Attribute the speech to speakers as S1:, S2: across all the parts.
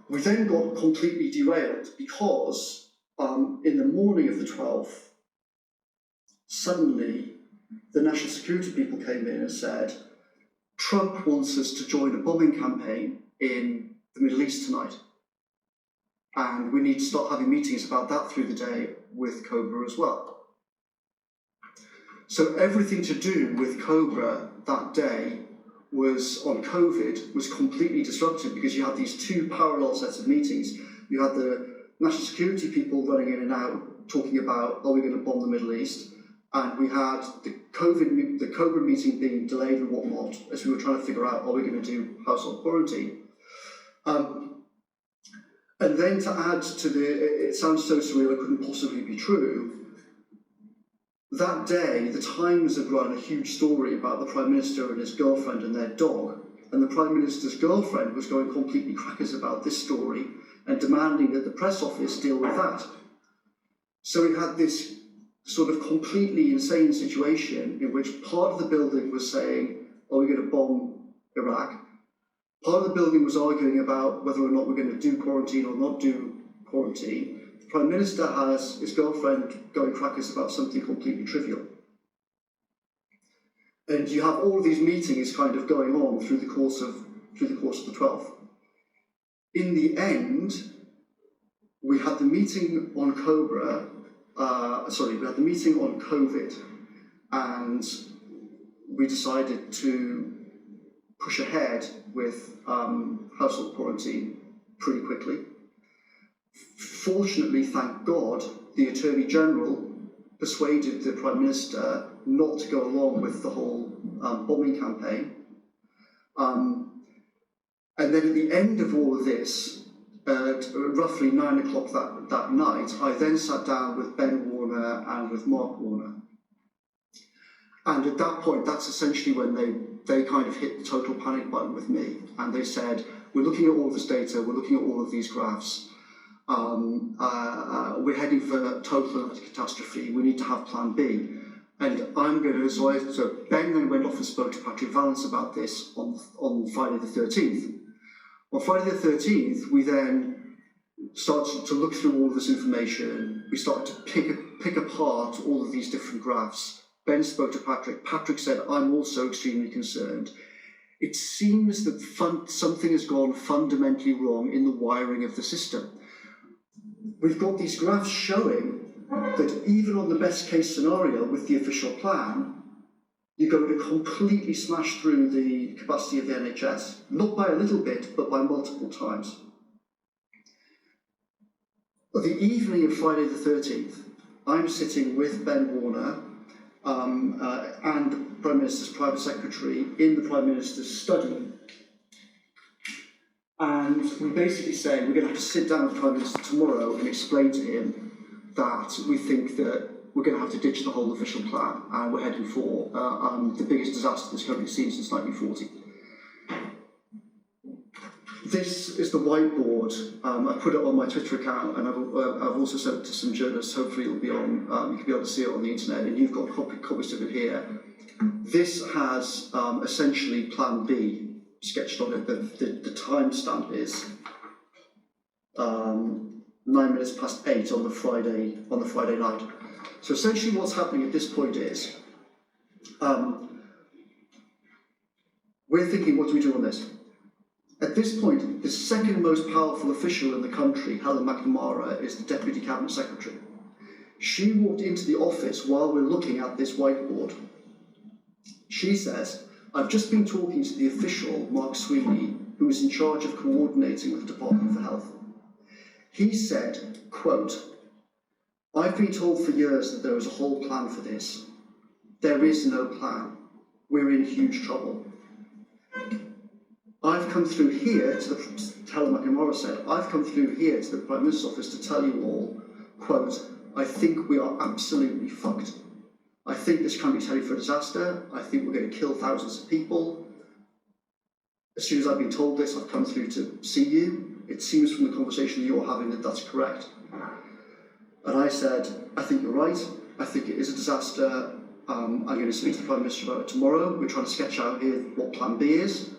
S1: We then got completely derailed because in the morning of the 12th, suddenly the national security people came in and said, Trump wants us to join a bombing campaign in the Middle East tonight. And we need to start having meetings about that through the day with Cobra as well. So everything to do with Cobra that day was on COVID was completely disrupted because you had these two parallel sets of meetings. You had the national security people running in and out talking about, are we going to bomb the Middle East? And we had the Cobra meeting being delayed and whatnot as we were trying to figure out, are we going to do household quarantine? And then to add to it sounds so surreal it couldn't possibly be true, that day the Times had run a huge story about the Prime Minister and his girlfriend and their dog, and the Prime Minister's girlfriend was going completely crackers about this story and demanding that the press office deal with that. So we had this sort of completely insane situation in which part of the building was saying, are we going to bomb Iraq? Part of the building was arguing about whether or not we're going to do quarantine or not do quarantine. The Prime Minister has his girlfriend going crackers about something completely trivial. And you have all of these meetings kind of going on through the course of the 12th. In the end, we had the meeting on Cobra, we had the meeting on COVID, and we decided to push ahead with household quarantine pretty quickly. Fortunately, thank God, the Attorney General persuaded the Prime Minister not to go along with the whole bombing campaign. And then at the end of all of this, at roughly 9 o'clock that night, I then sat down with Ben Warner and with Mark Warner. And at that point, that's essentially when they kind of hit the total panic button with me. And they said, we're looking at all of this data, we're looking at all of these graphs. We're heading for total catastrophe, we need to have plan B. And so Ben then went off and spoke to Patrick Vallance about this on Friday the 13th. On Friday the 13th, we then started to look through all of this information. We started to pick apart all of these different graphs. Ben spoke to Patrick. Patrick said, I'm also extremely concerned. It seems that something has gone fundamentally wrong in the wiring of the system. We've got these graphs showing that even on the best case scenario with the official plan, you're going to completely smash through the capacity of the NHS, not by a little bit, but by multiple times. On the evening of Friday the 13th, I'm sitting with Ben Warner and the Prime Minister's private secretary in the Prime Minister's study. And we basically say we're going to have to sit down with the Prime Minister tomorrow and explain to him that we think that we're going to have to ditch the whole official plan and we're heading for the biggest disaster this country's seen since 1940. This is the whiteboard. I put it on my Twitter account, and I've also sent it to some journalists. Hopefully it'll be on, you can be able to see it on the internet, and you've got copies of it here. This has essentially plan B sketched on it. The timestamp is 9 minutes past 8 on the Friday night. So essentially what's happening at this point is, we're thinking, what do we do on this? At this point, the second most powerful official in the country, Helen McNamara, is the Deputy Cabinet Secretary. She walked into the office while we're looking at this whiteboard. She says, I've just been talking to the official, Mark Sweeney, who is in charge of coordinating with the Department for Health. He said, quote, I've been told for years that there is a whole plan for this. There is no plan. We're in huge trouble. I've come through here Helen McNamara said, I've come through here to the Prime Minister's office to tell you all, quote, I think we are absolutely fucked. I think this country's heading for a disaster. I think we're going to kill thousands of people. As soon as I've been told this, I've come through to see you. It seems from the conversation that you're having that that's correct. And I said, I think you're right. I think it is a disaster. I'm going to speak to the Prime Minister about it tomorrow. We're trying to sketch out here what plan B is.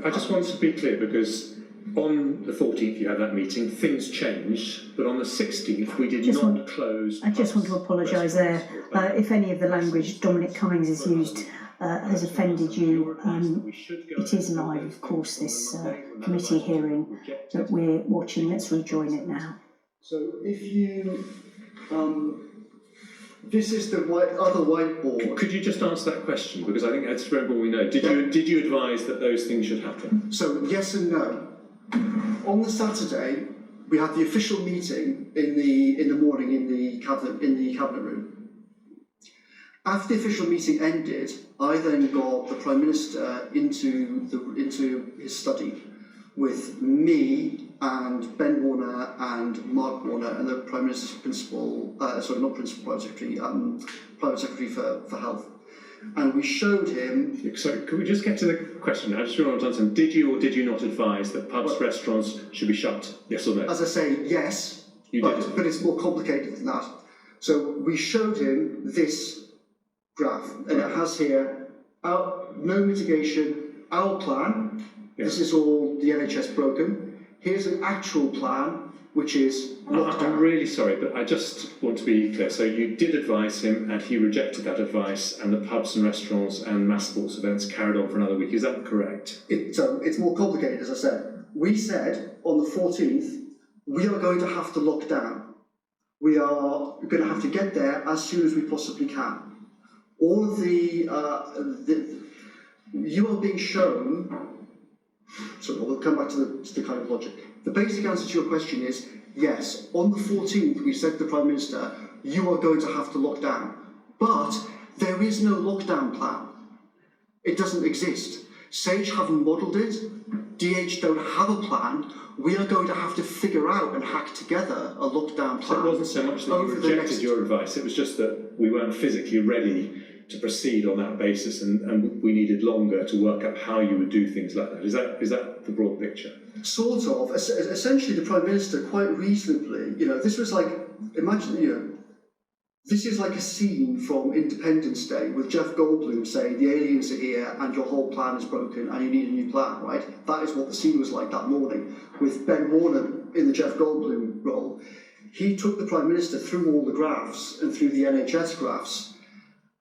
S2: I just want to be clear, because on the 14th you had that meeting, things changed, but on the 16th we did not close.
S3: I just want to apologise there. If any of the language Dominic Cummings has used has offended you, it is live, of course, this committee hearing that we're watching. Let's rejoin it now.
S1: So if you, this is the other whiteboard.
S2: Could you just answer that question, because I think that's very important we know. Did you advise that those things should happen? So
S1: yes and no. On the Saturday, we had the official meeting in the morning in the cabinet room. After the official meeting ended, I then got the Prime Minister into his study with me and Ben Warner and Mark Warner and the Prime Minister's principal, sorry, not principal, Private Secretary, Private Secretary for Health. And we showed him...
S2: So could we just get to the question? I just really want to understand, did you or did you not advise that pubs, restaurants should be shut? Yes or no?
S1: As I say, yes, but it's more complicated than that. So we showed him this graph, and it has here, no mitigation, our plan. Yes. This is all the NHS broken. Here's an actual plan, which is lockdown.
S2: I'm really sorry, but I just want to be clear. So you did advise him, and he rejected that advice, and the pubs and restaurants and mass sports events carried on for another week. Is that correct?
S1: It's more complicated, as I said. We said on the 14th, we are going to have to lock down. We are going to have to get there as soon as we possibly can. All of you are being shown. So we'll come back to the kind of logic. The basic answer to your question is yes. On the 14th, we said to the Prime Minister, you are going to have to lock down. But there is no lockdown plan. It doesn't exist. SAGE haven't modelled it. DH don't have a plan. We are going to have to figure out and hack together a lockdown plan.
S2: So it wasn't so much that you rejected your advice, it was just that we weren't physically ready to proceed on that basis, and we needed longer to work out how you would do things like that. Is that the broad picture?
S1: Sort of. Essentially, the Prime Minister, quite reasonably, this was like, imagine, this is like a scene from Independence Day with Jeff Goldblum saying the aliens are here and your whole plan is broken and you need a new plan, right? That is what the scene was like that morning with Ben Warner in the Jeff Goldblum role. He took the Prime Minister through all the graphs and through the NHS graphs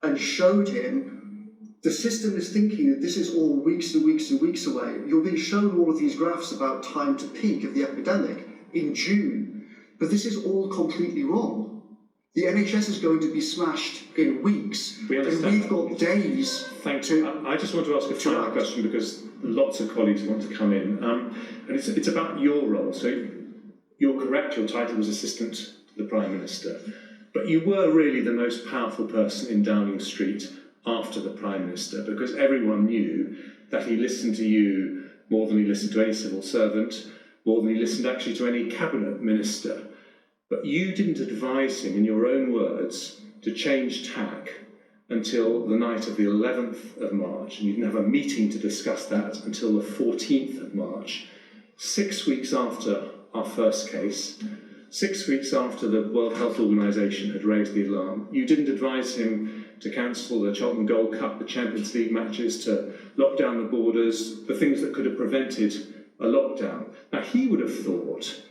S1: and showed him the system is thinking that this is all weeks and weeks and weeks away. You're being shown all of these graphs about time to peak of the epidemic in June, but this is all completely wrong. The NHS is going to be smashed in weeks, and we've got days.
S2: Thank you. I just want to ask a final question because lots of colleagues want to come in, and it's about your role. So you're correct, your title was Assistant to the Prime Minister, but you were really the most powerful person in Downing Street after the Prime Minister, because everyone knew that he listened to you more than he listened to any civil servant, more than he listened actually to any cabinet minister. But you didn't advise him, in your own words, to change tack until the night of the 11th of March, and you didn't have a meeting to discuss that until the 14th of March, 6 weeks after our first case, 6 weeks after the World Health Organization had raised the alarm. You didn't advise him to cancel the Cheltenham Gold Cup, the Champions League matches, to lock down the borders, the things that could have prevented a lockdown. Now, he would have thought,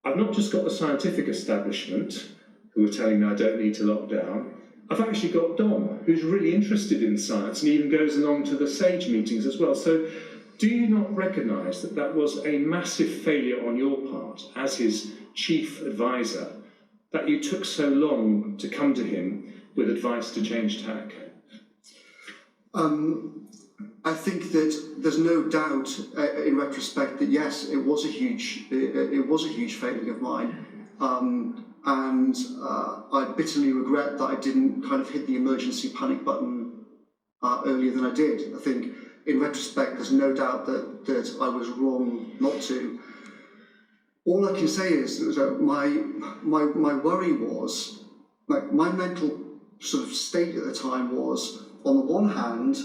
S2: I've not just got the scientific establishment who are telling me I don't need to lock down, I've actually got Dom, who's really interested in science and even goes along to the SAGE meetings as well. So do you not recognise that that was a massive failure on your part as his chief advisor, that you took so long to come to him with advice to change tack?
S1: I think that there's no doubt, in retrospect, that yes, it was a huge failing of mine, and I bitterly regret that I didn't kind of hit the emergency panic button earlier than I did. I think, in retrospect, there's no doubt that I was wrong not to. All I can say is that my worry was, like, my mental sort of state at the time was, on the one hand,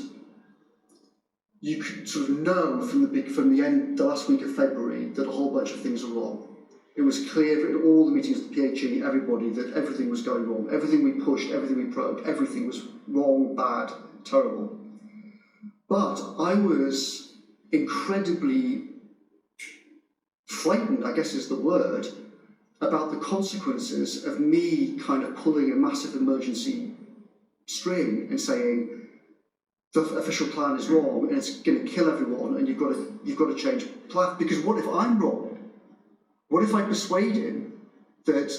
S1: you could sort of know from the last week of February, that a whole bunch of things are wrong. It was clear in all the meetings with the PHE, everybody, that everything was going wrong. Everything we pushed, everything we probed, everything was wrong, bad, terrible. But I was incredibly frightened, I guess is the word, about the consequences of me kind of pulling a massive emergency string and saying the official plan is wrong and it's going to kill everyone and you've got to change plan. Because what if I'm wrong? What if I persuade him that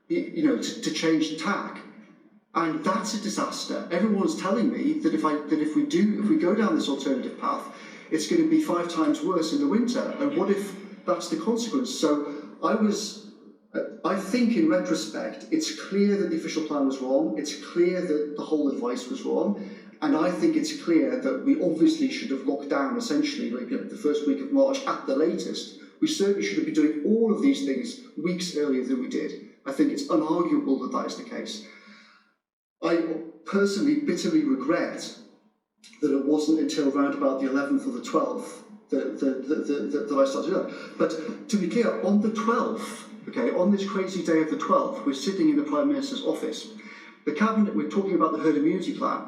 S1: to change tack? And that's a disaster. Everyone's telling me that if we go down this alternative path, it's going to be 5 times worse in the winter. And what if that's the consequence? So I think in retrospect, it's clear that the official plan was wrong. It's clear that the whole advice was wrong. And I think it's clear that we obviously should have locked down essentially the first week of March at the latest. We certainly should have been doing all of these things weeks earlier than we did. I think it's unarguable that that is the case. I personally bitterly regret that it wasn't until around about the 11th or the 12th that I started that. But to be clear, on the 12th, okay, on this crazy day of the 12th, we're sitting in the Prime Minister's office. The Cabinet, we're talking about the herd immunity plan.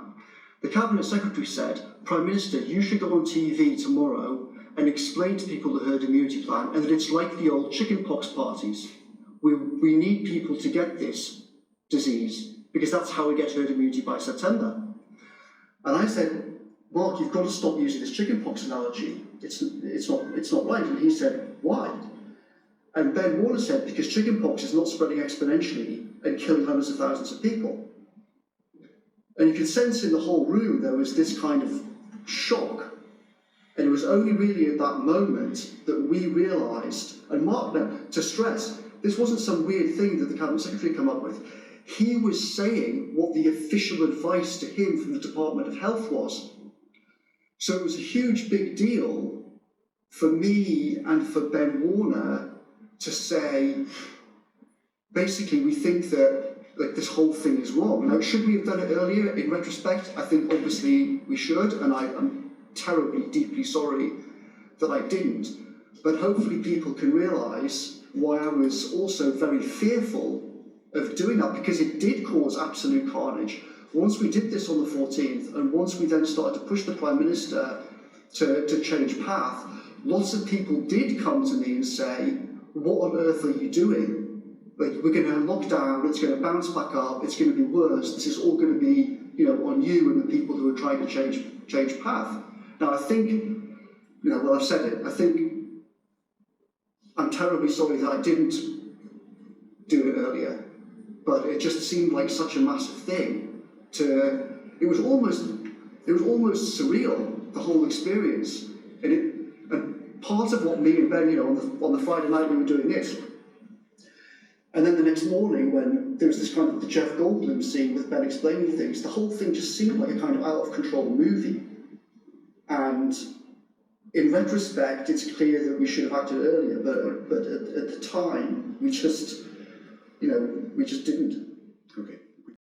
S1: The Cabinet Secretary said, Prime Minister, you should go on TV tomorrow and explain to people the herd immunity plan and that it's like the old chickenpox parties. We need people to get this disease because that's how we get herd immunity by September. And I said, Mark, you've got to stop using this chickenpox analogy. It's not right. And he said, why? And Ben Warner said, because chickenpox is not spreading exponentially and killing hundreds of thousands of people. And you could sense in the whole room there was this kind of shock. And it was only really at that moment that we realised, and Mark, now, to stress, this wasn't some weird thing that the Cabinet Secretary came up with. He was saying what the official advice to him from the Department of Health was. So it was a huge big deal for me and for Ben Warner to say, basically, we think that this whole thing is wrong. Now, should we have done it earlier? In retrospect, I think obviously we should, and I'm terribly, deeply sorry that I didn't. But hopefully people can realise why I was also very fearful of doing that, because it did cause absolute carnage. Once we did this on the 14th, and once we then started to push the Prime Minister to change path, lots of people did come to me and say, what on earth are you doing? Like, we're going to lock down, it's going to bounce back up, it's going to be worse, this is all going to be, on you and the people who are trying to change path. Now, I think, well, I've said it, I think I'm terribly sorry that I didn't do it earlier, but it just seemed like such a massive thing. It was almost surreal, the whole experience. And part of what me and Ben, on the Friday night we were doing this, and then the next morning when there was this kind of the Jeff Goldblum scene with Ben explaining things, the whole thing just seemed like a kind of out of control movie. And in retrospect, it's clear that we should have acted earlier, but at the time, we just didn't.
S2: Okay.